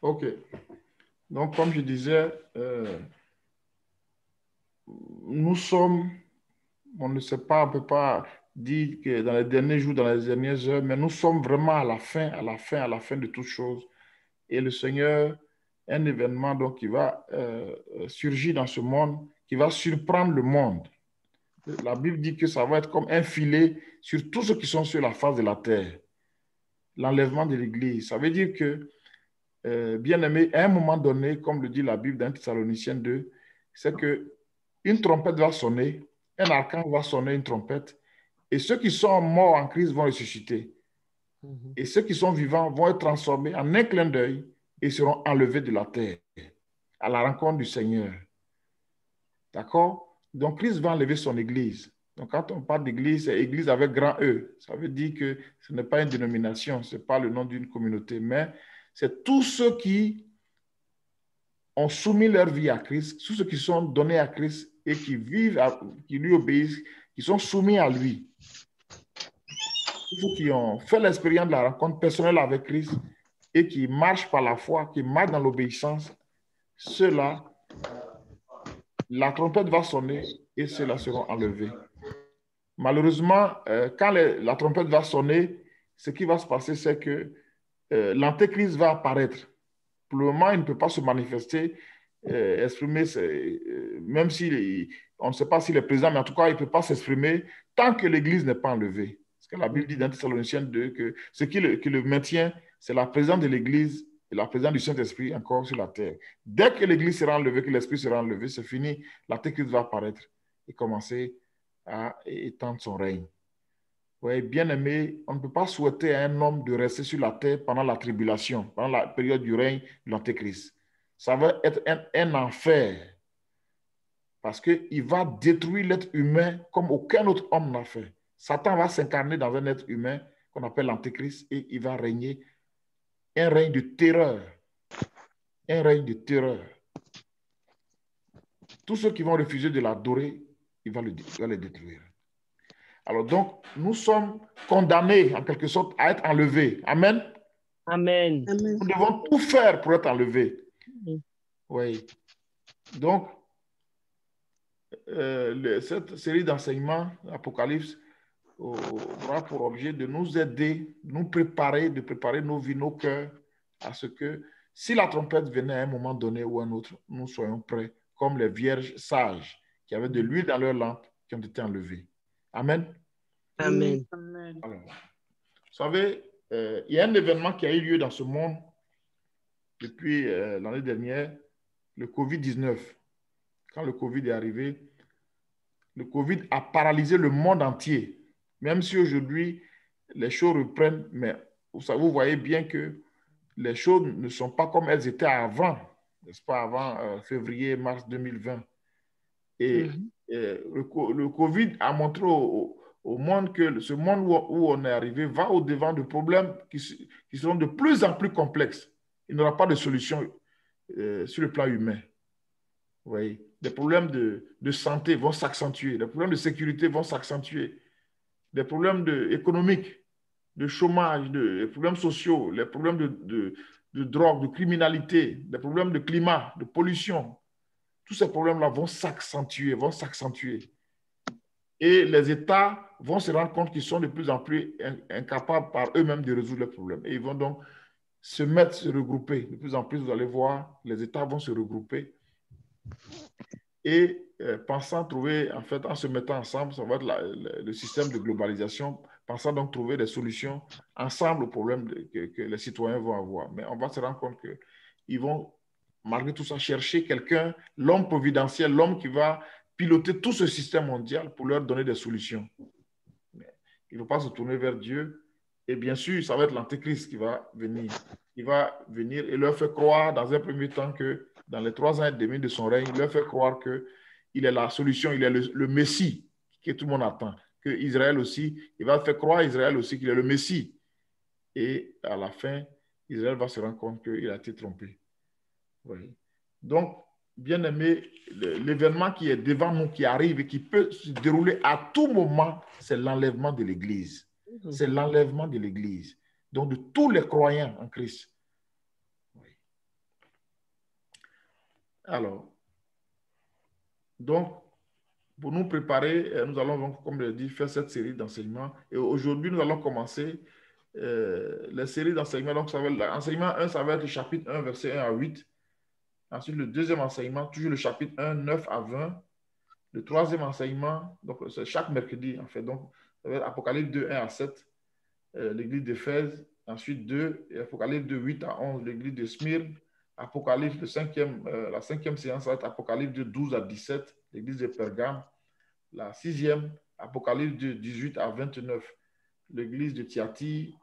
OK. Donc, comme je disais, nous sommes, on ne sait pas, on ne peut pas dire que dans les derniers jours, dans les dernières heures, mais nous sommes vraiment à la fin, à la fin, à la fin de toutes choses. Et le Seigneur, un événement donc, qui va surgir dans ce monde, qui va surprendre le monde. La Bible dit que ça va être comme un filet sur tous ceux qui sont sur la face de la terre. L'enlèvement de l'Église. Ça veut dire que, bien aimé, à un moment donné, comme le dit la Bible dans Thessaloniciens 2, c'est que une trompette va sonner, un archange va sonner une trompette, et ceux qui sont morts en Christ vont ressusciter. Et ceux qui sont vivants vont être transformés en un clin d'œil et seront enlevés de la terre à la rencontre du Seigneur. D'accord? Donc, Christ va enlever son Église. Donc, quand on parle d'Église, c'est Église avec grand E. Ça veut dire que ce n'est pas une dénomination, ce n'est pas le nom d'une communauté, mais c'est tous ceux qui ont soumis leur vie à Christ, tous ceux qui sont donnés à Christ et qui vivent, qui lui obéissent, qui sont soumis à lui. Tous ceux qui ont fait l'expérience de la rencontre personnelle avec Christ et qui marchent par la foi, qui marchent dans l'obéissance, ceux-là, la trompette va sonner et ceux-là seront enlevés. Malheureusement, quand la trompette va sonner, ce qui va se passer, c'est que l'antéchrist va apparaître. Pour le moment, il ne peut pas se manifester, exprimer, même si on ne sait pas s'il est présent, mais en tout cas, il ne peut pas s'exprimer tant que l'Église n'est pas enlevée. Parce que la Bible dit dans Thessaloniciens 2 que ce qui le maintient, c'est la présence de l'Église et la présence du Saint-Esprit encore sur la terre. Dès que l'Église sera enlevée, que l'Esprit sera enlevé, c'est fini, l'antéchrist va apparaître et commencer à étendre son règne. Oui, bien aimé, on ne peut pas souhaiter à un homme de rester sur la terre pendant la tribulation, pendant la période du règne de l'Antéchrist. Ça va être un enfer parce qu'il va détruire l'être humain comme aucun autre homme n'a fait. Satan va s'incarner dans un être humain qu'on appelle l'Antéchrist et il va régner un règne de terreur. Un règne de terreur. Tous ceux qui vont refuser de l'adorer, il va les détruire. Alors donc, nous sommes condamnés en quelque sorte à être enlevés. Amen. Amen. Nous devons tout faire pour être enlevés. Oui. Donc, cette série d'enseignements, Apocalypse, aura pour objet de nous aider, nous préparer, de préparer nos vies, nos cœurs, à ce que si la trompette venait à un moment donné ou un autre, nous soyons prêts, comme les vierges sages qui avaient de l'huile dans leur lampe, qui ont été enlevées. Amen. Amen. Alors, vous savez, il y a un événement qui a eu lieu dans ce monde depuis l'année dernière, le COVID-19. Quand le COVID est arrivé, le COVID a paralysé le monde entier. Même si aujourd'hui, les choses reprennent, mais vous voyez bien que les choses ne sont pas comme elles étaient avant, n'est-ce pas, avant février, mars 2020. Et, le COVID a montré au monde que ce monde où on est arrivé va au-devant de problèmes qui seront de plus en plus complexes. Il n'y aura pas de solution sur le plan humain. Vous voyez, les problèmes de santé vont s'accentuer, les problèmes de sécurité vont s'accentuer, les problèmes économiques, de chômage, les problèmes sociaux, les problèmes de drogue, de criminalité, les problèmes de climat, de pollution. Tous ces problèmes-là vont s'accentuer, vont s'accentuer. Et les États vont se rendre compte qu'ils sont de plus en plus incapables par eux-mêmes de résoudre les problèmes. Et ils vont donc se regrouper. De plus en plus, vous allez voir, les États vont se regrouper et pensant trouver, en fait, en se mettant ensemble, ça va être le système de globalisation, pensant donc trouver des solutions ensemble aux problèmes que les citoyens vont avoir. Mais on va se rendre compte qu'ils vont, malgré tout ça, chercher quelqu'un, l'homme providentiel, l'homme qui va piloter tout ce système mondial pour leur donner des solutions. Mais il ne faut pas se tourner vers Dieu. Et bien sûr, ça va être l'antéchrist qui va venir. Il va venir et leur faire croire dans un premier temps que dans les 3 ans et demi de son règne, il leur fait croire qu'il est la solution, il est le Messie que tout le monde attend. Que Israël aussi, il va faire croire à Israël aussi qu'il est le Messie. Et à la fin, Israël va se rendre compte qu'il a été trompé. Oui. Donc, bien aimé, l'événement qui est devant nous, qui arrive et qui peut se dérouler à tout moment, c'est l'enlèvement de l'Église. C'est l'enlèvement de l'Église. Donc, de tous les croyants en Christ. Oui. Alors, donc, pour nous préparer, nous allons donc, comme je l'ai dit, faire cette série d'enseignements. Et aujourd'hui, nous allons commencer les séries d'enseignements. Donc, l'enseignement 1, ça va être le chapitre 1, verset 1 à 8. Ensuite, le deuxième enseignement, toujours le chapitre 1, 9 à 20. Le troisième enseignement, donc c'est chaque mercredi, en fait. Donc, ça va être Apocalypse 2, 1 à 7, l'église d'Éphèse. Ensuite, 2, et Apocalypse 2, 8 à 11, l'église de Smyrne. Apocalypse, la cinquième séance, ça va être Apocalypse 2, 12 à 17, l'église de Pergame. La sixième, Apocalypse 2, 18 à 29, l'église de Thyatire.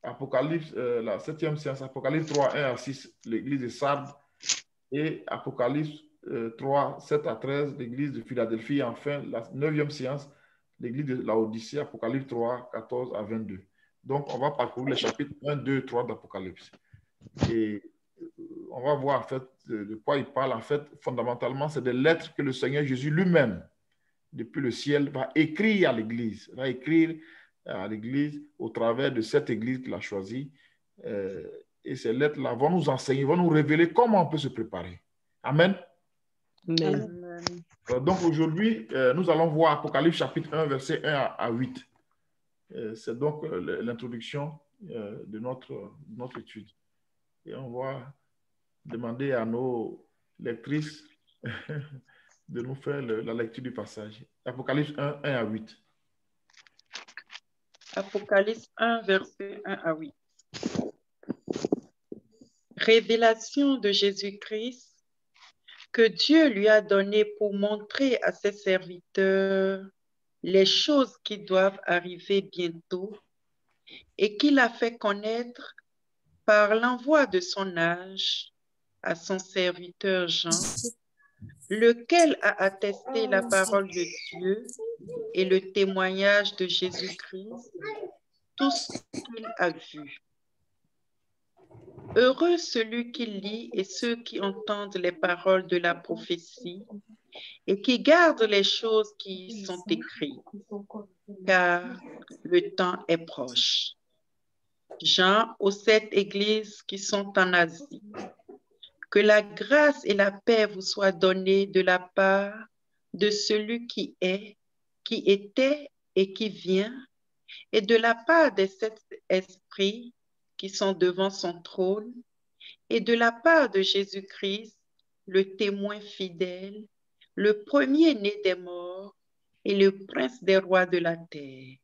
Apocalypse, la septième séance, Apocalypse 3, 1 à 6, l'église de Sardes. Et Apocalypse 3, 7 à 13, l'église de Philadelphie. Et enfin, la neuvième séance, l'église de Laodicée, Apocalypse 3, 14 à 22. Donc, on va parcourir les chapitres 1, 2, 3 d'Apocalypse. Et on va voir en fait de quoi il parle. En fait, fondamentalement, c'est des lettres que le Seigneur Jésus lui-même, depuis le ciel, va écrire à l'Église. Va écrire à l'Église au travers de cette Église qu'il a choisie. Et ces lettres-là vont nous enseigner, vont nous révéler comment on peut se préparer. Amen. Amen. Donc aujourd'hui, nous allons voir Apocalypse chapitre 1, verset 1 à 8. C'est donc l'introduction de notre étude. Et on va demander à nos lectrices de nous faire la lecture du passage. Apocalypse 1, 1 à 8. Apocalypse 1, verset 1 à 8. Révélation de Jésus-Christ que Dieu lui a donné pour montrer à ses serviteurs les choses qui doivent arriver bientôt et qu'il a fait connaître par l'envoi de son âge à son serviteur Jean, lequel a attesté la parole de Dieu et le témoignage de Jésus-Christ, tout ce qu'il a vu. Heureux celui qui lit et ceux qui entendent les paroles de la prophétie et qui gardent les choses qui y sont écrites, car le temps est proche. Jean aux 7 églises qui sont en Asie. Que la grâce et la paix vous soient données de la part de celui qui est, qui était et qui vient, et de la part des 7 esprits qui sont devant son trône, et de la part de Jésus-Christ, le témoin fidèle, le premier-né des morts et le prince des rois de la terre.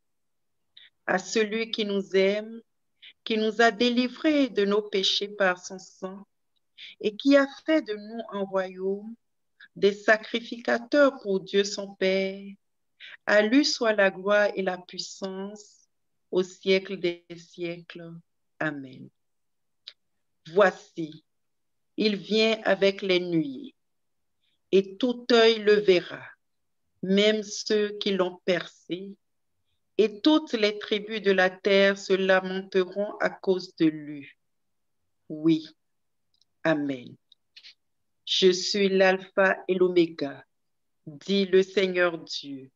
À celui qui nous aime, qui nous a délivrés de nos péchés par son sang, et qui a fait de nous un royaume, des sacrificateurs pour Dieu son Père, à lui soit la gloire et la puissance au siècle des siècles. Amen. Voici, il vient avec les nuées, et tout œil le verra, même ceux qui l'ont percé, et toutes les tribus de la terre se lamenteront à cause de lui. Oui, Amen. Je suis l'alpha et l'oméga, dit le Seigneur Dieu,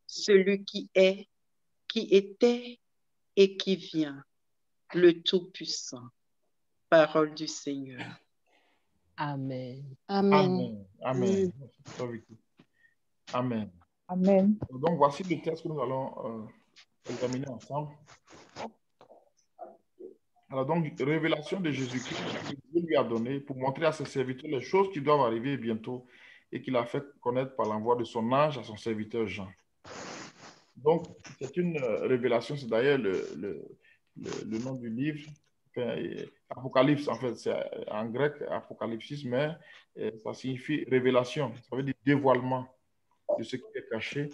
celui qui est, qui était et qui vient, le Tout-Puissant. Parole du Seigneur. Amen. Amen. Amen. Amen. Amen. Donc, voici le texte que nous allons examiner ensemble. Alors, donc, révélation de Jésus-Christ que Dieu lui a donné pour montrer à ses serviteurs les choses qui doivent arriver bientôt et qu'il a fait connaître par l'envoi de son ange à son serviteur Jean. Donc, c'est une révélation, c'est d'ailleurs le nom du livre. Enfin, Apocalypse, en fait, c'est en grec apocalypsis, mais ça signifie révélation. Ça veut dire dévoilement de ce qui est caché.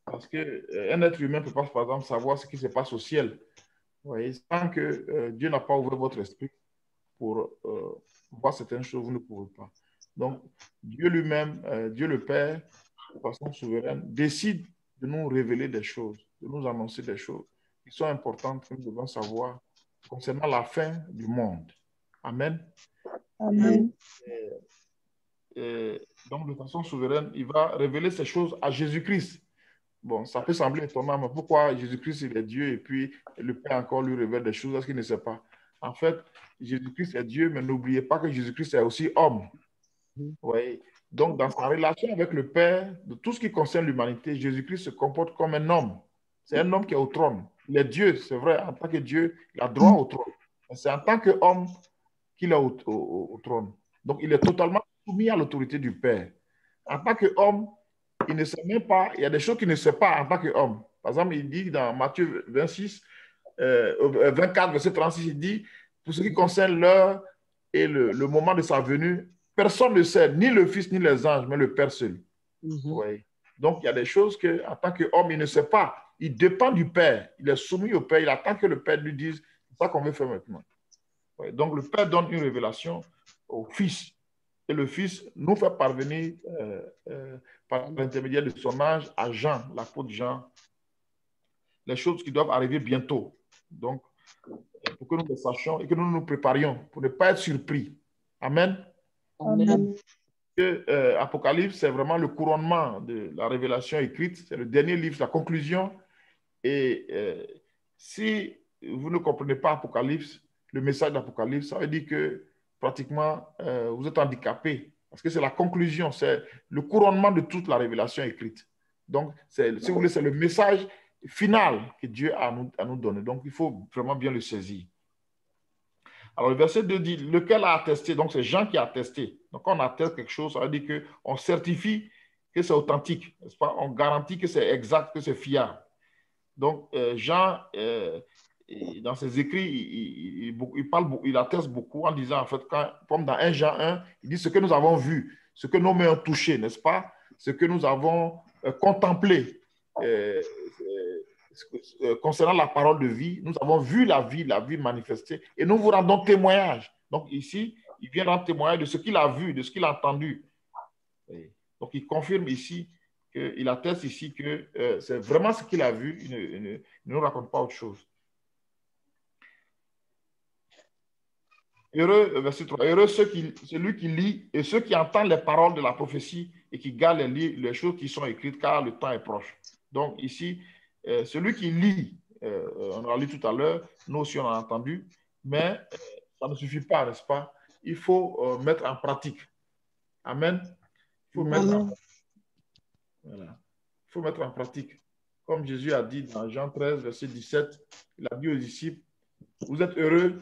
Parce qu'un être humain ne peut pas, par exemple, savoir ce qui se passe au ciel. Vous voyez, tant que Dieu n'a pas ouvert votre esprit pour voir certaines choses, vous ne pouvez pas. Donc, Dieu lui-même, Dieu le Père, de façon souveraine, décide de nous révéler des choses, de nous annoncer des choses qui sont importantes que nous devons savoir concernant la fin du monde. Amen. Amen. Donc, de façon souveraine, il va révéler ces choses à Jésus-Christ. Bon, ça peut sembler étonnant, mais pourquoi Jésus-Christ, il est Dieu et puis le Père encore lui révèle des choses, est-ce qu'il ne sait pas? En fait, Jésus-Christ est Dieu, mais n'oubliez pas que Jésus-Christ est aussi homme. Oui. Donc, dans sa relation avec le Père, de tout ce qui concerne l'humanité, Jésus-Christ se comporte comme un homme. C'est un homme qui est au trône. Il est Dieu, c'est vrai, en tant que Dieu, il a droit au trône. Mais c'est en tant qu'homme qu'il est au trône. Donc, il est totalement soumis à l'autorité du Père. En tant qu'homme, il ne sait même pas, il y a des choses qu'il ne sait pas en tant qu'homme. Par exemple, il dit dans Matthieu 26, 24, verset 36, il dit, pour ce qui concerne l'heure et le moment de sa venue, personne ne sait, ni le Fils, ni les anges, mais le Père seul. Oui. Donc, il y a des choses qu'en tant qu'homme, il ne sait pas. Il dépend du Père. Il est soumis au Père. Il attend que le Père lui dise, c'est ça qu'on veut faire maintenant. Oui. Donc, le Père donne une révélation au Fils. Et le Fils nous fait parvenir, par l'intermédiaire de son ange, à Jean, l'apôtre Jean, les choses qui doivent arriver bientôt. Donc, pour que nous le sachions et que nous nous préparions pour ne pas être surpris. Amen. Amen. Apocalypse, c'est vraiment le couronnement de la révélation écrite. C'est le dernier livre, la conclusion. Et si vous ne comprenez pas Apocalypse, le message d'Apocalypse, ça veut dire que pratiquement vous êtes handicapé. Parce que c'est la conclusion, c'est le couronnement de toute la révélation écrite. Donc, si vous voulez, c'est le message final que Dieu a à nous donner. Donc, il faut vraiment bien le saisir. Alors, le verset 2 dit, lequel a attesté, donc c'est Jean qui a attesté. Donc, quand on atteste quelque chose, ça veut dire qu'on certifie que c'est authentique, n'est-ce pas? On garantit que c'est exact, que c'est fiable. Donc, Jean, dans ses écrits, il atteste beaucoup en disant, en fait, comme dans 1 Jean 1, il dit ce que nous avons vu, ce que nos mains ont touché, n'est-ce pas? Ce que nous avons contemplé concernant la parole de vie. Nous avons vu la vie manifestée et nous vous rendons témoignage. Donc ici, il vient rendre témoignage de ce qu'il a vu, de ce qu'il a entendu. Donc il confirme ici, il atteste ici que c'est vraiment ce qu'il a vu, il ne nous raconte pas autre chose. Heureux, verset 3, heureux celui qui lit et ceux qui entendent les paroles de la prophétie et qui gardent les choses qui sont écrites, car le temps est proche. Donc ici, celui qui lit, on a lu tout à l'heure, nous aussi on a entendu, mais ça ne suffit pas, n'est-ce pas? Il faut mettre en pratique. Amen. Il faut mettre en pratique. Voilà. Il faut mettre en pratique. Comme Jésus a dit dans Jean 13, verset 17, il a dit aux disciples, vous êtes heureux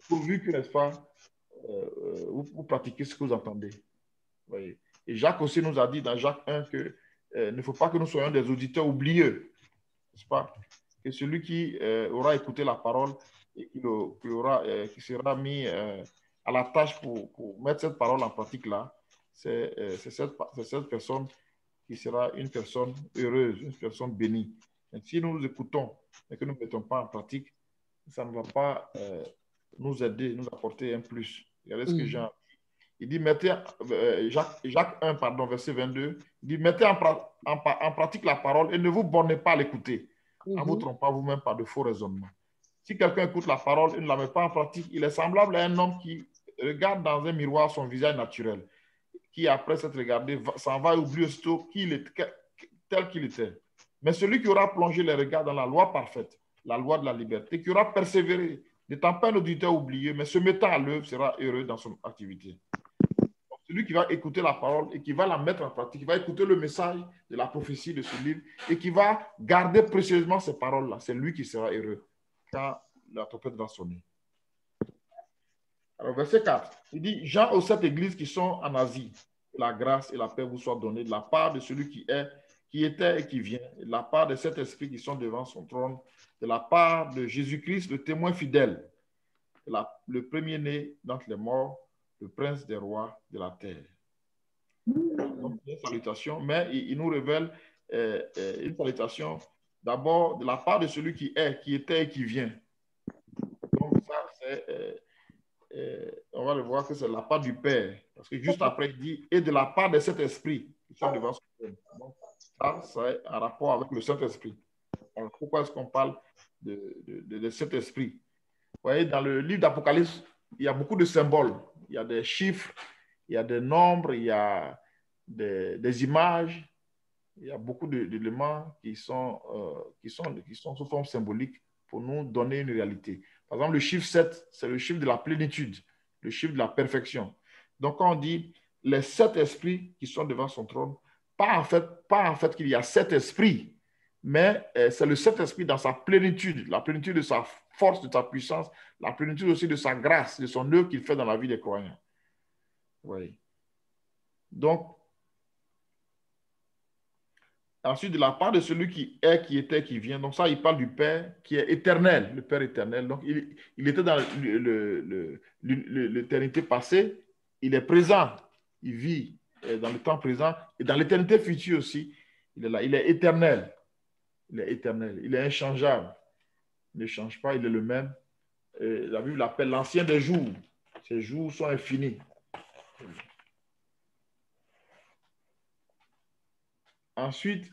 pourvu que, n'est-ce pas, vous pratiquez ce que vous entendez. Voyez. Et Jacques aussi nous a dit dans Jacques 1 que ne faut pas que nous soyons des auditeurs oublieux, n'est-ce pas? Que celui qui aura écouté la parole et qui sera mis à la tâche pour mettre cette parole en pratique là, c'est cette personne qui sera une personne heureuse, une personne bénie. Et si nous nous écoutons et que nous ne mettons pas en pratique, ça ne va pas nous aider, nous apporter un plus. Regardez ce que Jean dit. Il dit, mettez, Jacques 1, pardon, verset 22, il dit, mettez en pratique la parole et ne vous bornez pas à l'écouter, en vous trompant vous-même par de faux raisonnements. Si quelqu'un écoute la parole et ne la met pas en pratique, il est semblable à un homme qui regarde dans un miroir son visage naturel, qui, après s'être regardé, s'en va et oublie aussitôt tel qu'il était. Mais celui qui aura plongé les regards dans la loi parfaite, la loi de la liberté, qui aura persévéré, n'étant pas un auditeur oublié, mais se mettant à l'œuvre, sera heureux dans son activité. Donc, celui qui va écouter la parole et qui va la mettre en pratique, qui va écouter le message de la prophétie de ce livre et qui va garder précieusement ces paroles-là, c'est lui qui sera heureux quand la trompette va sonner. Alors, verset 4, il dit, Jean aux 7 églises qui sont en Asie, que la grâce et la paix vous soient données de la part de celui qui était et qui vient, de la part de 7 esprits qui sont devant son trône, de la part de Jésus-Christ, le témoin fidèle, le premier-né d'entre les morts, le prince des rois de la terre. Donc, une salutation, mais il nous révèle une salutation d'abord de la part de celui qui est, qui était et qui vient. Donc, ça, c'est... on va le voir que c'est la part du Père. Parce que juste après, il dit, et de la part de cet esprit qui sont devant son trône. Donc, ça, c'est un rapport avec le Saint-Esprit. Alors, pourquoi est-ce qu'on parle de cet esprit? Vous voyez, dans le livre d'Apocalypse, il y a beaucoup de symboles. Il y a des chiffres, il y a des nombres, il y a des images. Il y a beaucoup d'éléments qui sont sous forme symbolique pour nous donner une réalité. Par exemple, le chiffre 7, c'est le chiffre de la plénitude, le chiffre de la perfection. Donc, quand on dit les 7 esprits qui sont devant son trône, pas en fait qu'il y a 7 esprits, mais c'est le Saint-Esprit dans sa plénitude, la plénitude de sa force, de sa puissance, la plénitude aussi de sa grâce, de son œuvre qu'il fait dans la vie des croyants. Oui. Donc, ensuite, de la part de celui qui est, qui était, qui vient, donc ça, il parle du Père qui est éternel, le Père éternel. Donc, il était dans l'éternité passée, il est présent, il vit dans le temps présent, et dans l'éternité future aussi, il est là, il est éternel. Il est éternel, il est inchangeable. Il ne change pas, il est le même. La Bible l'appelle l'ancien des jours. Ses jours sont infinis. Ensuite,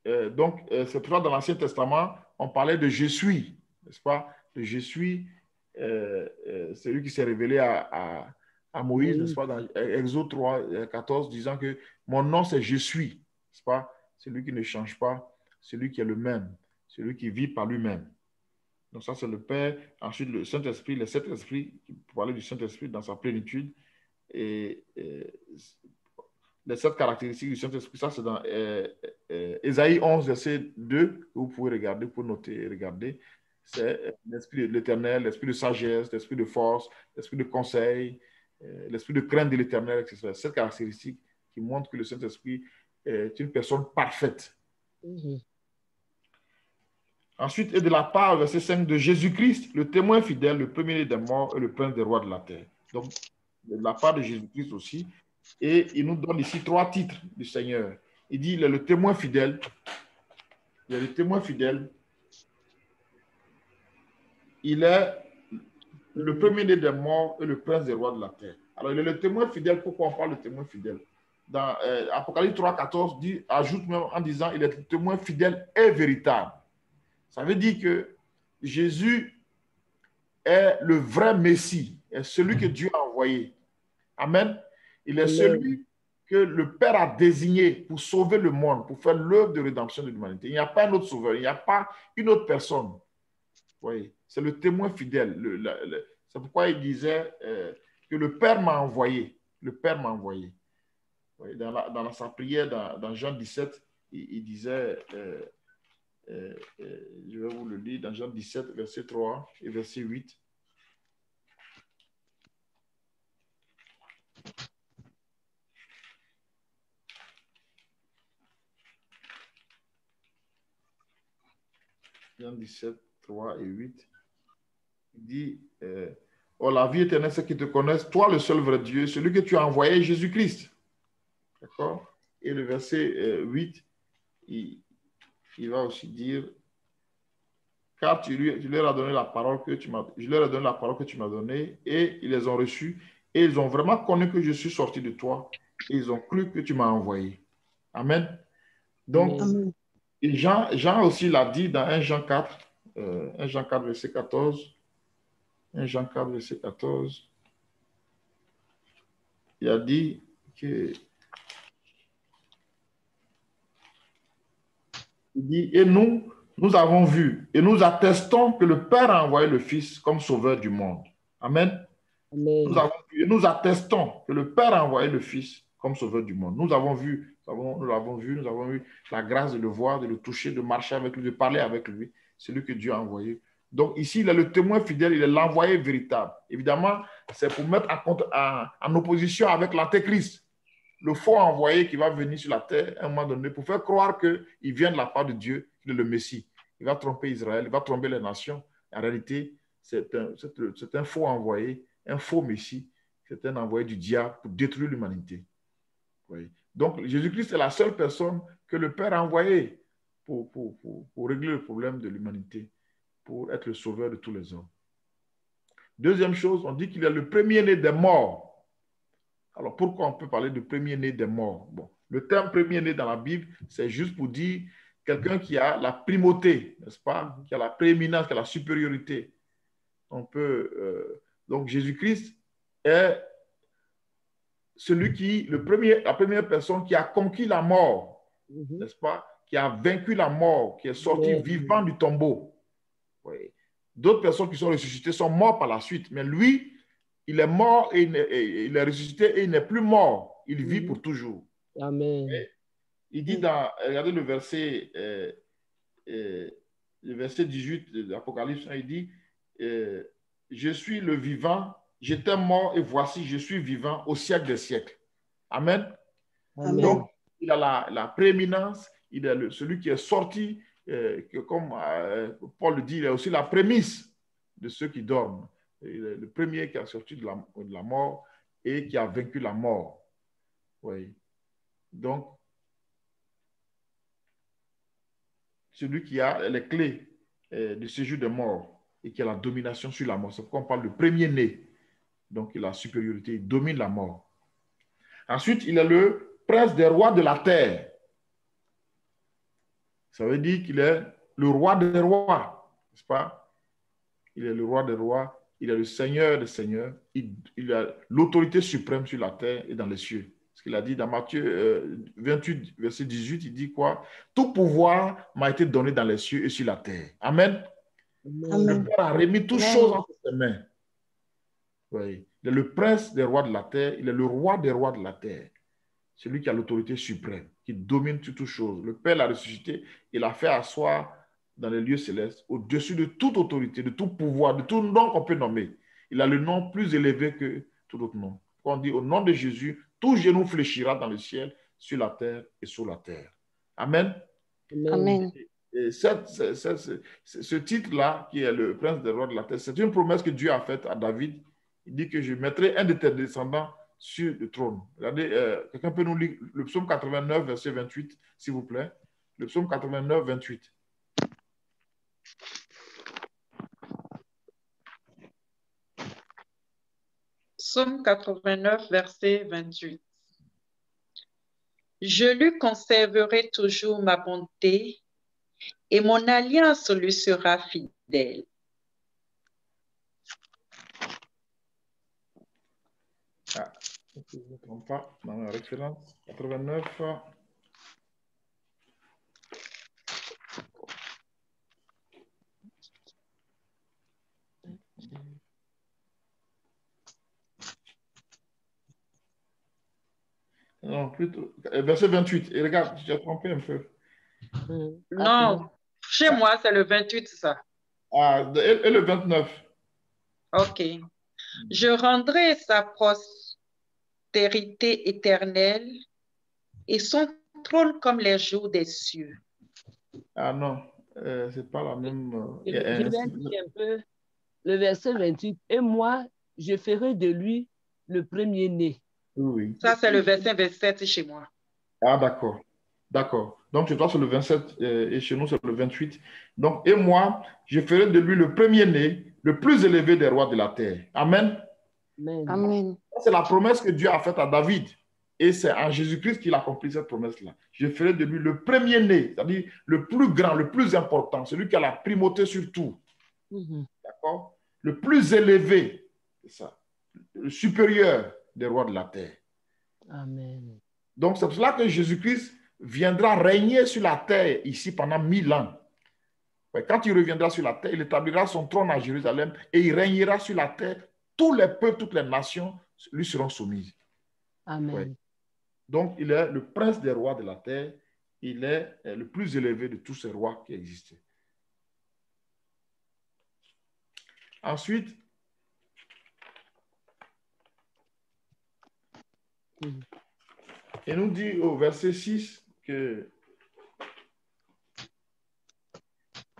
c'est pour ça dans l'Ancien Testament, on parlait de je suis, n'est-ce pas? De je suis, c'est lui qui s'est révélé à Moïse, n'est-ce pas? Dans Exode 3, 14, disant que mon nom c'est je suis, n'est-ce pas? C'est lui qui ne change pas, c'est lui qui est le même, c'est lui qui vit par lui-même. Donc ça, c'est le Père. Ensuite, le Saint-Esprit, les 7 esprits, pour parler du Saint-Esprit dans sa plénitude. Et les 7 caractéristiques du Saint-Esprit, ça, c'est dans Ésaïe 11, verset 2, que vous pouvez regarder, pour noter et regarder. C'est l'Esprit de l'Éternel, l'Esprit de sagesse, l'Esprit de force, l'Esprit de conseil, l'Esprit de crainte de l'Éternel, etc. 7 caractéristiques qui montrent que le Saint-Esprit est une personne parfaite. Ensuite, et de la part, verset 5, de Jésus-Christ, le témoin fidèle, le premier-né des morts et le prince des rois de la terre. Donc, de la part de Jésus-Christ aussi. Et il nous donne ici 3 titres du Seigneur. Il dit, il est le témoin fidèle. Il est le témoin fidèle. Il est le premier-né des morts et le prince des rois de la terre. Alors, il est le témoin fidèle. Pourquoi on parle de témoin fidèle? Dans Apocalypse 3, 14, ajoute même en disant, il est le témoin fidèle et véritable. Ça veut dire que Jésus est le vrai Messie, est celui que Dieu a envoyé. Amen. Il est celui que le Père a désigné pour sauver le monde, pour faire l'œuvre de rédemption de l'humanité. Il n'y a pas un autre sauveur, il n'y a pas une autre personne. Oui, c'est le témoin fidèle. C'est pourquoi il disait que le Père m'a envoyé. Le Père m'a envoyé. Oui, dans sa prière, dans Jean 17, il disait... je vais vous le lire dans Jean 17, verset 3 et verset 8. Jean 17, 3 et 8. Il dit, oh, la vie éternelle, c'est qu'ils te connaissent, toi le seul vrai Dieu, celui que tu as envoyé, Jésus-Christ. D'accord? Et le verset 8, il va aussi dire, car tu leur as donné la parole que tu m'as, je leur ai donné la parole que tu m'as donnée, et ils les ont reçus, et ils ont vraiment connu que je suis sorti de toi, et ils ont cru que tu m'as envoyé. Amen. Donc, et Jean aussi l'a dit dans 1 Jean 4, 1 Jean 4, verset 14. 1 Jean 4, verset 14. Il a dit que... Il dit, et nous avons vu, et nous attestons que le Père a envoyé le Fils comme sauveur du monde. Amen. Nous avons vu, et nous attestons que le Père a envoyé le Fils comme sauveur du monde. Nous avons vu, nous avons eu la grâce de le voir, de le toucher, de marcher avec lui, de parler avec lui. C'est lui que Dieu a envoyé. Donc ici, il est le témoin fidèle, il est l'envoyé véritable. Évidemment, c'est pour mettre en opposition avec l'antéchrist, le faux envoyé qui va venir sur la terre à un moment donné pour faire croire qu'il vient de la part de Dieu, qu'il est le Messie. Il va tromper Israël, il va tromper les nations. En réalité, c'est un faux envoyé, un faux Messie. C'est un envoyé du diable pour détruire l'humanité. Oui. Donc, Jésus-Christ est la seule personne que le Père a envoyée pour régler le problème de l'humanité, pour être le sauveur de tous les hommes. Deuxième chose, on dit qu'il est le premier-né des morts. Alors, pourquoi on peut parler de premier-né des morts? Bon, le terme premier-né dans la Bible, c'est juste pour dire quelqu'un qui a la primauté, n'est-ce pas? Qui a la prééminence, qui a la supériorité. Donc, Jésus-Christ est la première personne qui a conquis la mort, n'est-ce pas? Qui a vaincu la mort, qui est sorti vivant du tombeau. Oui. D'autres personnes qui sont ressuscitées sont mortes par la suite. Mais lui, il est mort et il est ressuscité et il n'est plus mort. Il vit pour toujours. Amen. Il dit regardez le verset 18 de l'Apocalypse, il dit, je suis le vivant, j'étais mort et voici, je suis vivant au siècle des siècles. Amen. Amen. Donc, il a la prééminence, il est celui qui est sorti, comme Paul le dit, il est aussi la prémisse de ceux qui dorment. Il est le premier qui a sorti de la mort et qui a vaincu la mort. Oui. Donc, celui qui a les clés du séjour de mort et qui a la domination sur la mort. C'est pourquoi on parle de premier-né. Donc, il a la supériorité, il domine la mort. Ensuite, il est le prince des rois de la terre. Ça veut dire qu'il est le roi des rois, n'est-ce pas? Il est le roi des rois, il est le seigneur des seigneurs, il a l'autorité suprême sur la terre et dans les cieux. Ce qu'il a dit dans Matthieu 28, verset 18, il dit quoi? Tout pouvoir m'a été donné dans les cieux et sur la terre. Amen. Amen. Le Père a remis toutes choses entre ses mains. Oui. Il est le prince des rois de la terre, il est le roi des rois de la terre. Celui qui a l'autorité suprême, qui domine sur toutes choses. Le Père l'a ressuscité, il l'a fait asseoir dans les lieux célestes, au-dessus de toute autorité, de tout pouvoir, de tout nom qu'on peut nommer. Il a le nom plus élevé que tout autre nom. Quand on dit au nom de Jésus, tout genou fléchira dans le ciel, sur la terre et sous la terre. Amen. Amen. Et ce titre-là, qui est le prince des rois de la terre, c'est une promesse que Dieu a faite à David. Il dit que je mettrai un de tes descendants sur le trône. Regardez, quelqu'un peut nous lire le psaume 89, verset 28, s'il vous plaît. Le psaume 89, 28. Psaume 89, verset 28. Je lui conserverai toujours ma bonté et mon alliance lui sera fidèle. Ah, je ne me trompe pas dans la référence. 89. Non, plutôt. Verset 28. Et regarde, j'ai trompé un peu. Non, chez moi, c'est le 28, ça. Ah, et le 29. OK. Je rendrai sa postérité éternelle et son trône comme les jours des cieux. Ah non, c'est pas la même. Je vais dire un peu le verset 28. Et moi, je ferai de lui le premier-né. Oui. Ça, c'est le verset 27 chez moi. Ah, d'accord. D'accord. Donc, chez toi, c'est le 27 et chez nous, c'est le 28. Donc, et moi, je ferai de lui le premier-né, le plus élevé des rois de la terre. Amen. Amen. Amen. C'est la promesse que Dieu a faite à David. Et c'est en Jésus-Christ qu'il a accompli cette promesse-là. Je ferai de lui le premier-né, c'est-à-dire le plus grand, le plus important, celui qui a la primauté sur tout. D'accord? Le plus élevé, c'est ça. Le supérieur des rois de la terre. Amen. Donc, c'est pour cela que Jésus-Christ viendra régner sur la terre ici pendant 1000 ans. Quand il reviendra sur la terre, il établira son trône à Jérusalem et il régnera sur la terre. Tous les peuples, toutes les nations lui seront soumises. Amen. Ouais. Donc, il est le prince des rois de la terre. Il est le plus élevé de tous ces rois qui existaient. Ensuite, il nous dit au verset 6 que...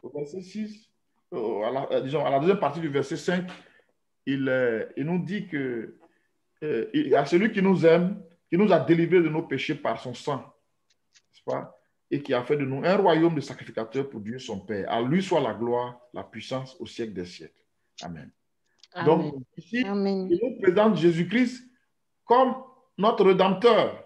Au verset 6, disons, à la deuxième partie du verset 5, il nous dit que à celui qui nous aime, qui nous a délivrés de nos péchés par son sang, n'est-ce pas? Et qui a fait de nous un royaume de sacrificateurs pour Dieu son Père. À lui soit la gloire, la puissance au siècle des siècles. Amen. Amen. Donc, ici, Amen. il nous présente Jésus-Christ comme notre Rédempteur,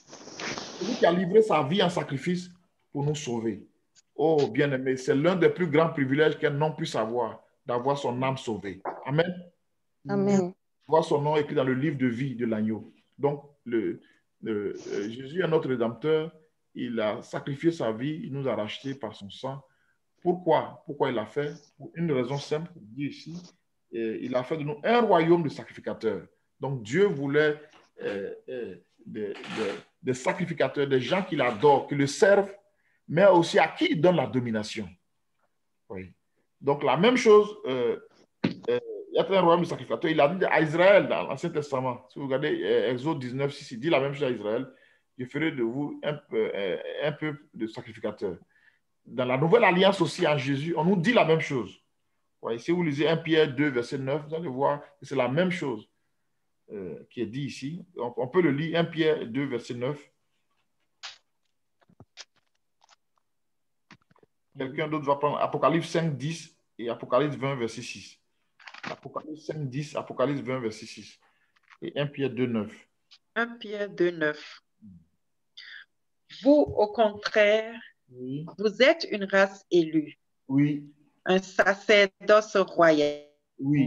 celui qui a livré sa vie en sacrifice pour nous sauver. Oh, bien-aimé, c'est l'un des plus grands privilèges qu'un homme puisse avoir, d'avoir son âme sauvée. Amen. Amen. Voir son nom écrit dans le livre de vie de l'agneau. Donc, Jésus est notre Rédempteur. Il a sacrifié sa vie, il nous a rachetés par son sang Pourquoi? Pourquoi il l'a fait? Pour une raison simple, il dit ici, il a fait de nous un royaume de sacrificateurs. Donc Dieu voulait des sacrificateurs, des gens qui l'adorent, qui le servent, mais aussi à qui il donne la domination. Oui. Donc la même chose, il y a un royaume de sacrificateurs. Il a dit à Israël dans l'Ancien Testament, si vous regardez Exode 19, 6, il dit la même chose à Israël, je ferai de vous un peuple de sacrificateurs. Dans la Nouvelle Alliance aussi, en Jésus, on nous dit la même chose. Ouais, si vous lisez 1 Pierre 2, verset 9, vous allez voir que c'est la même chose qui est dit ici. On peut le lire, 1 Pierre 2, verset 9. Quelqu'un d'autre va prendre Apocalypse 5, 10 et Apocalypse 20, verset 6. Apocalypse 5, 10, Apocalypse 20, verset 6. Et 1 Pierre 2, 9. 1 Pierre 2, 9. Vous, au contraire, Oui. vous êtes une race élue, Oui. un sacerdoce royal, Oui.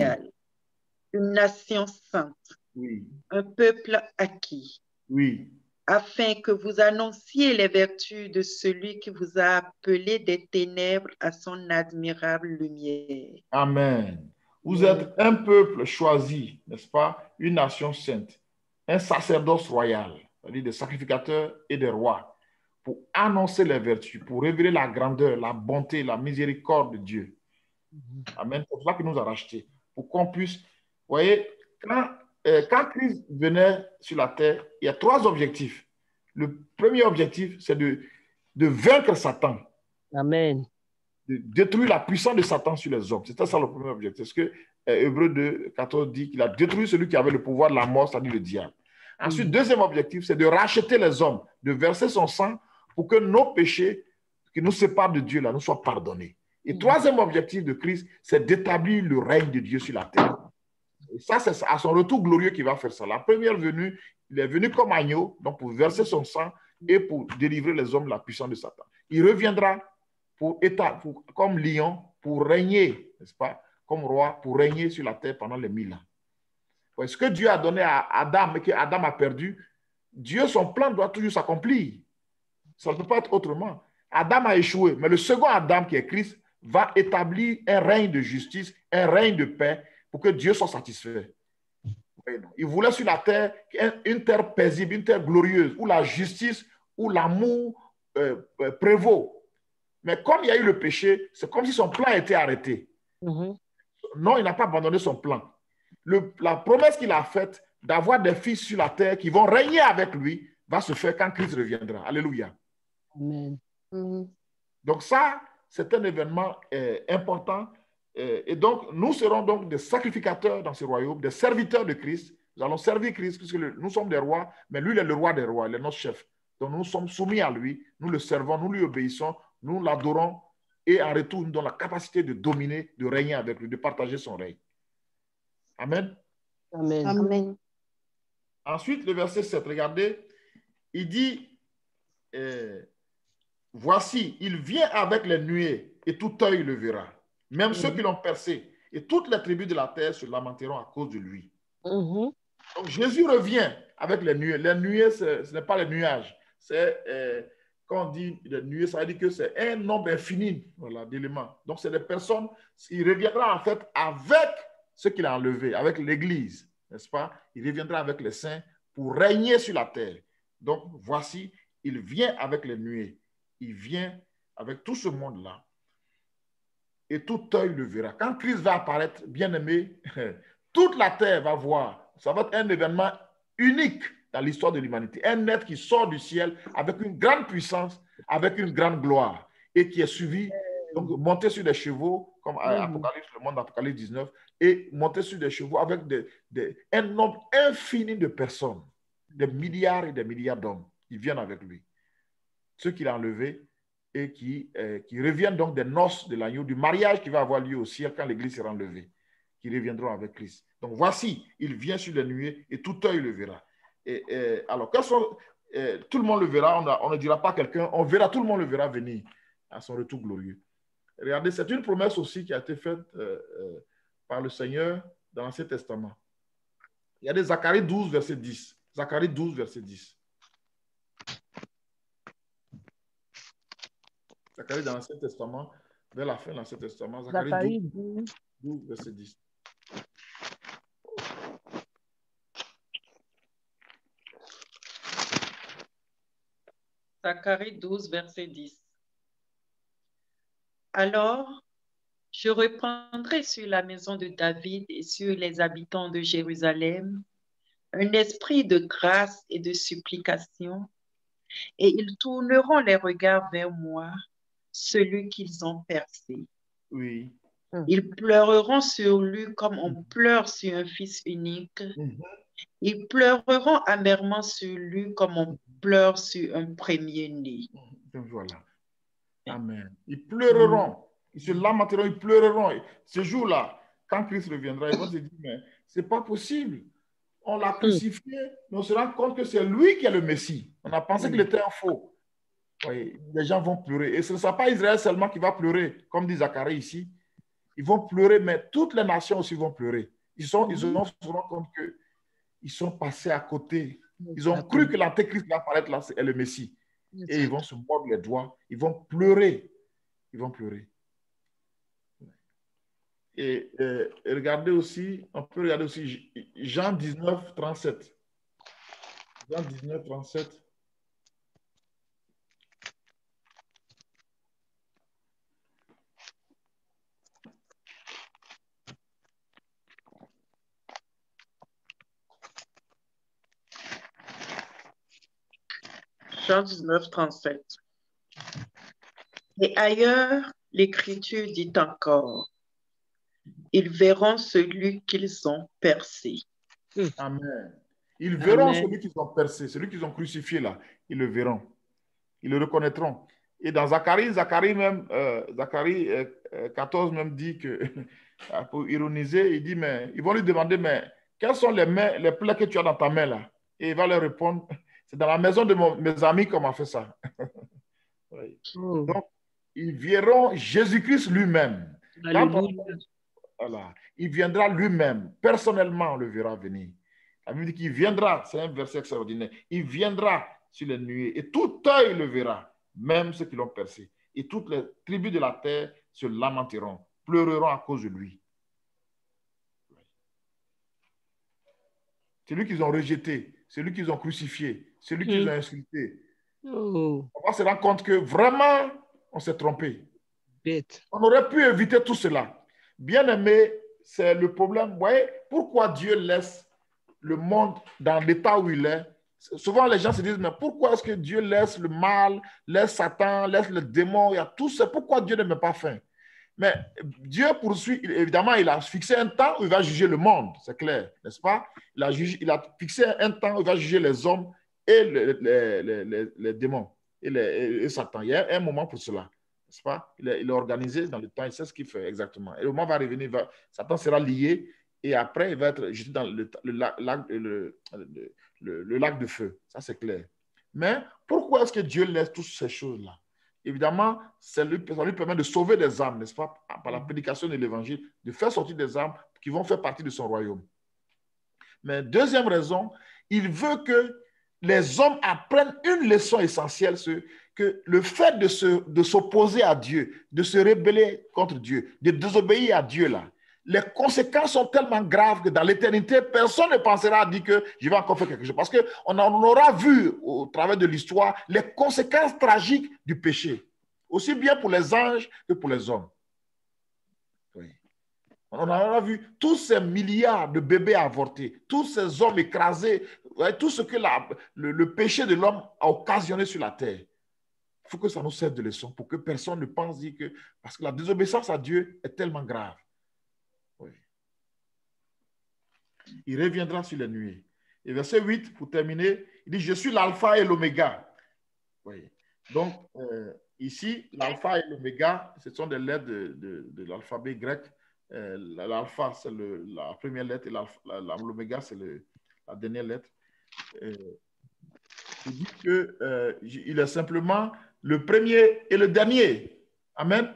une nation sainte, Oui. un peuple acquis, Oui. afin que vous annonciez les vertus de celui qui vous a appelé des ténèbres à son admirable lumière. Amen. Vous êtes un peuple choisi, n'est-ce pas? Une nation sainte, un sacerdoce royal, c'est-à-dire des sacrificateurs et des rois, pour annoncer les vertus, pour révéler la grandeur, la bonté, la miséricorde de Dieu. Amen. C'est pour ça qu'il nous a rachetés, pour qu'on puisse... Vous voyez, quand Christ venait sur la terre, il y a 3 objectifs. Le premier objectif, c'est de vaincre Satan. Amen. De détruire la puissance de Satan sur les hommes. C'était ça le premier objectif. C'est ce que Hébreux 2, 14 dit qu'il a détruit celui qui avait le pouvoir de la mort, c'est-à-dire le diable. Ensuite, deuxième objectif, c'est de racheter les hommes, de verser son sang pour que nos péchés qui nous séparent de Dieu là, nous soient pardonnés. Et troisième objectif de Christ, c'est d'établir le règne de Dieu sur la terre. Et ça, c'est à son retour glorieux qu'il va faire ça. La première venue, il est venu comme agneau, donc pour verser son sang et pour délivrer les hommes de la puissance de Satan. Il reviendra comme lion, pour régner, n'est-ce pas, comme roi, pour régner sur la terre pendant les 1000 ans. Ce que Dieu a donné à Adam et que Adam a perdu, Dieu, son plan doit toujours s'accomplir. Ça ne peut pas être autrement. Adam a échoué, mais le second Adam, qui est Christ, va établir un règne de justice, un règne de paix, pour que Dieu soit satisfait. Il voulait sur la terre une terre paisible, une terre glorieuse, où la justice, où l'amour prévaut. Mais comme il y a eu le péché, c'est comme si son plan était arrêté. Non, il n'a pas abandonné son plan. La promesse qu'il a faite d'avoir des fils sur la terre qui vont régner avec lui va se faire quand Christ reviendra. Alléluia. Amen. Donc ça, c'est un événement important. Et donc, nous serons donc des sacrificateurs dans ce royaume, des serviteurs de Christ. Nous allons servir Christ, puisque nous sommes des rois, mais lui, il est le roi des rois, il est notre chef. Donc, nous sommes soumis à lui, nous le servons, nous lui obéissons, nous l'adorons, et en retour, nous donnons la capacité de dominer, de régner avec lui, de partager son règne. Amen. Amen. Amen. Ensuite, le verset 7, regardez, il dit, voici, il vient avec les nuées, et tout œil le verra. Même ceux qui l'ont percé, et toutes les tribus de la terre se lamenteront à cause de lui. Donc, Jésus revient avec les nuées. Les nuées, ce n'est pas les nuages. C'est, quand on dit les nuées, ça veut dire que c'est un nombre infini d'éléments. Donc, c'est des personnes, il reviendra en fait avec ce qu'il a enlevé, avec l'Église, n'est-ce pas? Il reviendra avec les saints pour régner sur la terre. Donc, voici, il vient avec les nuées. Il vient avec tout ce monde-là. Et tout œil le verra. Quand Christ va apparaître, bien-aimé, toute la terre va voir. Ça va être un événement unique dans l'histoire de l'humanité. Un être qui sort du ciel avec une grande puissance, avec une grande gloire, et qui est suivi, donc monté sur des chevaux, comme Apocalypse, le monde d'Apocalypse 19, et monté sur des chevaux avec un nombre infini de personnes, des milliards et des milliards d'hommes qui viennent avec lui. Ceux qu'il a enlevés, et qui reviennent donc des noces de l'agneau, du mariage qui va avoir lieu au ciel quand l'Église sera enlevée, qui reviendront avec Christ. Donc voici, il vient sur les nuées et tout œil le verra. Alors, tout le monde le verra, on ne dira pas quelqu'un, on verra, tout le monde le verra venir à son retour glorieux. Regardez, c'est une promesse aussi qui a été faite par le Seigneur dans l'Ancien Testament. Il y a des Zacharie 12, verset 10. Zacharie 12, verset 10. Zacharie dans l'Ancien Testament, vers la fin de l'Ancien Testament. Zacharie 12. 12, verset 10. Zacharie 12, verset 10. Alors, je reprendrai sur la maison de David et sur les habitants de Jérusalem un esprit de grâce et de supplication, et ils tourneront les regards vers moi, celui qu'ils ont percé. Oui. Ils pleureront sur lui comme on pleure sur un fils unique. Ils pleureront amèrement sur lui comme on pleure sur un premier-né. Voilà. Amen. Ils pleureront. Ils se lamenteront, ils pleureront. Ce jour-là, quand Christ reviendra, ils vont se dire, mais c'est pas possible. On l'a crucifié, mais on se rend compte que c'est lui qui est le Messie. On a pensé qu'il était un faux. Oui, les gens vont pleurer. Et ce ne sera pas Israël seulement qui va pleurer, comme dit Zacharie ici. Ils vont pleurer, mais toutes les nations aussi vont pleurer. Ils se rendent compte qu'ils sont passés à côté. Ils ont cru que l'antéchrist va apparaître là, c'est le Messie. Et ils vont se mordre les doigts. Ils vont pleurer. Ils vont pleurer. Et regardez aussi, on peut regarder aussi Jean 19, 37. Jean 19, 37. Jean 19, 37. Et ailleurs, l'Écriture dit encore, ils verront celui qu'ils ont percé. Amen. Ils verront celui qu'ils ont percé, celui qu'ils ont crucifié là. Ils le verront. Ils le reconnaîtront. Et dans Zacharie 14 même dit que, pour ironiser, il dit, mais ils vont lui demander, mais quelles sont les plaies que tu as dans ta main là? Et il va leur répondre, c'est dans la maison de mes amis qu'on m'a fait ça. Oui. Donc, ils verront Jésus-Christ lui-même. Voilà, il viendra lui-même. Personnellement, on le verra venir. La Bible dit qu'il viendra, c'est un verset extraordinaire. Il viendra sur les nuées et tout œil le verra, même ceux qui l'ont percé. Et toutes les tribus de la terre se lamenteront, pleureront à cause de lui. C'est lui qu'ils ont rejeté, c'est lui qu'ils ont crucifié, c'est lui qu'ils ont insulté. On va se rendre compte que vraiment, on s'est trompé. On aurait pu éviter tout cela. Bien aimé, c'est le problème. Vous voyez, pourquoi Dieu laisse le monde dans l'état où il est? Souvent, les gens se disent, mais pourquoi est-ce que Dieu laisse le mal, laisse Satan, laisse le démon, il y a tout ça. Pourquoi Dieu ne met pas fin? Mais Dieu poursuit, évidemment, il a fixé un temps où il va juger le monde, c'est clair, n'est-ce pas? Il a fixé un temps où il va juger les hommes et les démons et Satan. Il y a un moment pour cela. N'est-ce pas? Il est organisé dans le temps, il sait ce qu'il fait exactement. Et le moment va revenir, Satan sera lié et après, il va être jeté dans le lac de feu. Ça, c'est clair. Mais pourquoi est-ce que Dieu laisse toutes ces choses-là? Évidemment, ça lui permet de sauver des âmes, n'est-ce pas? Par la prédication de l'évangile, de faire sortir des âmes qui vont faire partie de son royaume. Mais deuxième raison, il veut que les hommes apprennent une leçon essentielle, que le fait de s'opposer à Dieu, de se rebeller contre Dieu, de désobéir à Dieu, là, les conséquences sont tellement graves que dans l'éternité, personne ne pensera à dire que je vais encore faire quelque chose. Parce qu'on aura vu au travers de l'histoire les conséquences tragiques du péché, aussi bien pour les anges que pour les hommes. Oui. On aura vu tous ces milliards de bébés avortés, tous ces hommes écrasés, tout ce que le péché de l'homme a occasionné sur la terre. Il faut que ça nous serve de leçon pour que personne ne pense dire que... Parce que la désobéissance à Dieu est tellement grave. Oui. Il reviendra sur les nuées. Et verset 8, pour terminer, il dit, je suis l'alpha et l'oméga. Oui. Donc, ici, l'alpha et l'oméga, ce sont des lettres de l'alphabet grec. L'alpha, c'est la première lettre, et l'oméga, c'est la dernière lettre. Il dit qu'il est simplement le premier et le dernier. Amen.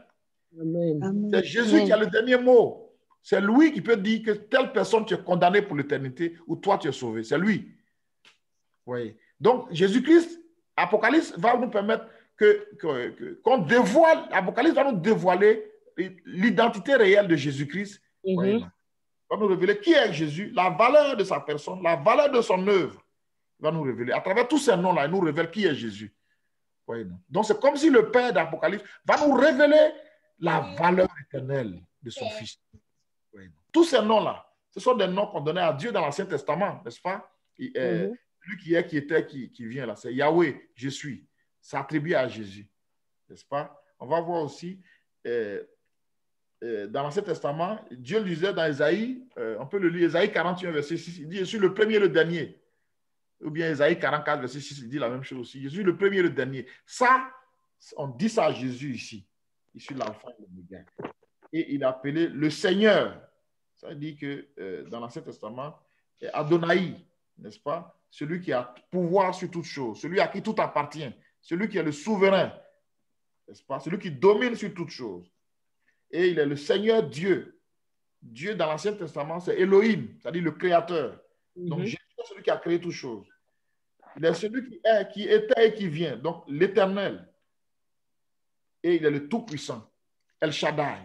Amen. C'est Jésus qui a le dernier mot. C'est lui qui peut dire que telle personne, tu es condamné pour l'éternité ou toi, tu es sauvé. C'est lui. Oui. Donc, Jésus-Christ, Apocalypse va nous permettre qu'on dévoile, l'Apocalypse va nous dévoiler l'identité réelle de Jésus-Christ. Va nous révéler qui est Jésus, la valeur de sa personne, la valeur de son œuvre. Il va nous révéler. À travers tous ces noms-là, il nous révèle qui est Jésus. Donc, c'est comme si le Père d'Apocalypse va nous révéler la valeur éternelle de son Fils. Tous ces noms-là, ce sont des noms qu'on donnait à Dieu dans l'Ancien Testament, n'est-ce pas? Lui qui est, qui était, qui vient là, c'est Yahweh, je suis. C'est attribué à Jésus, n'est-ce pas? On va voir aussi, dans l'Ancien Testament, Dieu le disait dans Ésaïe, on peut le lire, Ésaïe 41, verset 6, il dit, je suis le premier et le dernier. Ou bien Ésaïe 44, verset 6, il dit la même chose aussi. Je suis le premier et le dernier. Ça, on dit ça à Jésus ici. Je suis l'alpha et l'oméga. Et il est appelé le Seigneur. Ça veut dire que dans l'Ancien Testament, Adonai, n'est-ce pas? Celui qui a pouvoir sur toutes choses, celui à qui tout appartient, celui qui est le souverain, n'est-ce pas? Celui qui domine sur toutes choses. Et il est le Seigneur Dieu. Dieu, dans l'Ancien Testament, c'est Elohim, c'est-à-dire le Créateur. Donc, Jésus est celui qui a créé toutes choses. Il est celui qui était et qui vient, donc l'Éternel. Et il est le Tout-Puissant, El Shaddai.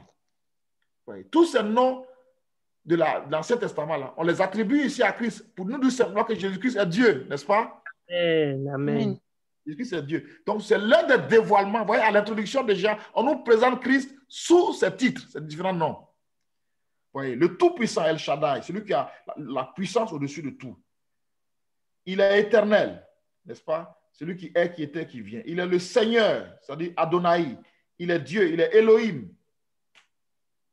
Oui. Tous ces noms de l'Ancien Testament, là, on les attribue ici à Christ pour nous dire simplement que Jésus-Christ est Dieu, n'est-ce pas? Amen. Jésus-Christ est Dieu. Donc, c'est l'un des dévoilements. Vous voyez, à l'introduction déjà, on nous présente Christ sous ces titres, ces différents noms. Vous voyez, le Tout-Puissant, El Shaddai, celui qui a la puissance au-dessus de tout. Il est éternel, n'est-ce pas? Celui qui est, qui était, qui vient. Il est le Seigneur, c'est-à-dire Adonai. Il est Dieu, il est Elohim.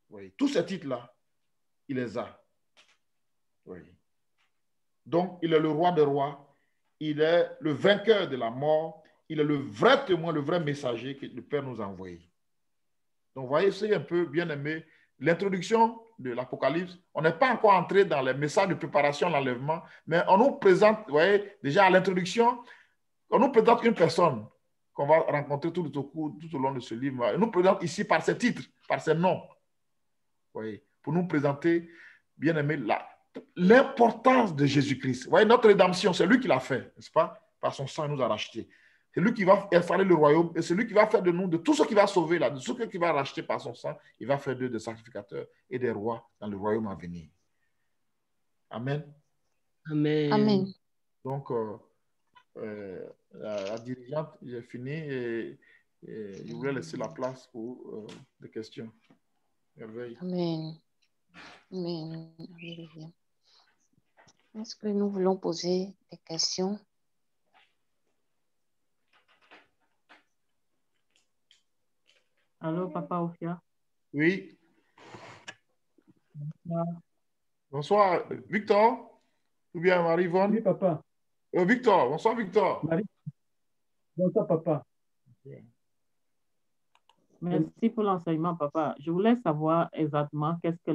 Oui. Tous ces titres-là, il les a. Oui. Donc, il est le roi des rois. Il est le vainqueur de la mort. Il est le vrai témoin, le vrai messager que le Père nous a envoyé. Donc, vous voyez, c'est un peu, bien aimé, l'introduction de l'Apocalypse. On n'est pas encore entré dans les messages de préparation à l'enlèvement, mais on nous présente, vous voyez, déjà à l'introduction, on nous présente une personne qu'on va rencontrer tout au long de ce livre. On nous présente ici par ses titres, par ses noms. Vous voyez, pour nous présenter, bien aimé, l'importance de Jésus-Christ. Vous voyez, notre rédemption, c'est lui qui l'a fait, n'est-ce pas? Par son sang, il nous a rachetés. C'est lui qui va installer le royaume et c'est lui qui va faire de nous, de tout ce qu'il va sauver là, de tout ce qu'il va racheter par son sang, il va faire d'eux des sacrificateurs et des rois dans le royaume à venir. Amen. Amen. Amen. Donc, la dirigeante, j'ai fini et je voulais laisser la place pour des questions. Merveille. Amen. Amen. Alléluia. Est-ce que nous voulons poser des questions? Allô, Papa Ophia. Oui. Bonsoir. Bonsoir, Victor. Ou bien Marie-Yvonne? Oui, papa. Victor, bonsoir, Victor. Marie. Bonsoir, papa. Merci pour l'enseignement, papa. Je voulais savoir exactement qu'est-ce que